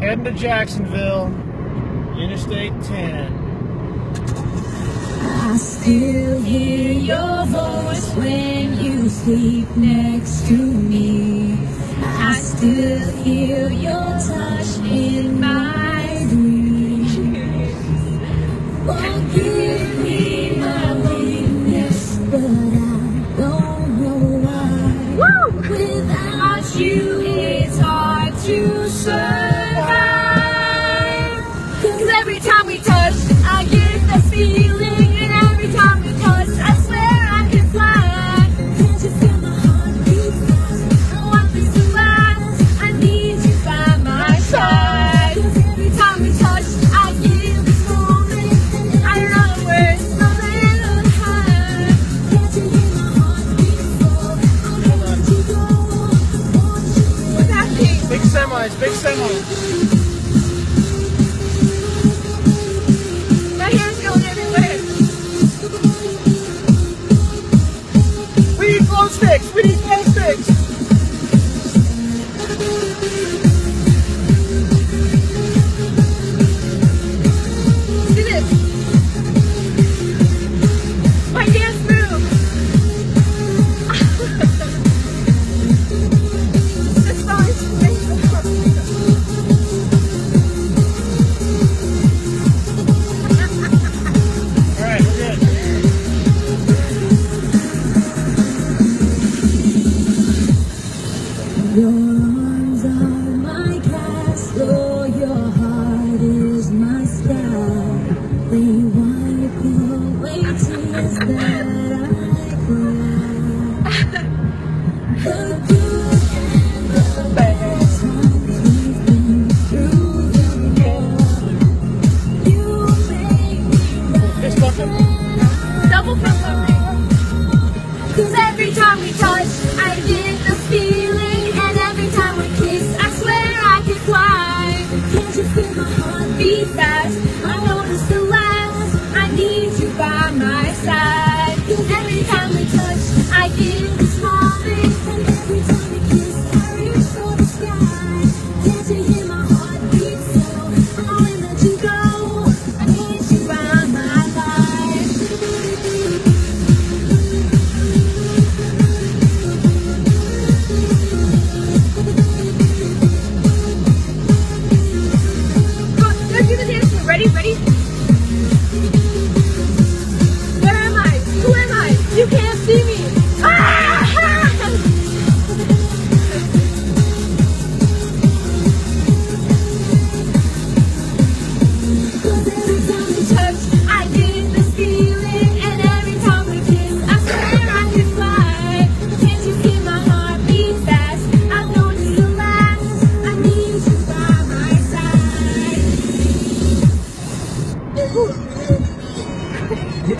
Heading to Jacksonville, Interstate 10. I still hear your voice when you sleep next to me. I still feel your touch in my dreams. Forgive me my weakness, but I don't know why. Woo! Without you, it's hard to survive. 'Cause every time we touch, I get the feeling. And every time we touch, I swear I can fly. Can't you feel my heartbeat fast? I want this to last. I need you by my side. 'Cause every time we touch, I feel this moment. I don't know where it's coming on high. Can't you hear my heartbeat fall? I want you to go. What's happening? Big semis, big semis. My hair's going everywhere. We need glow sticks, we need glow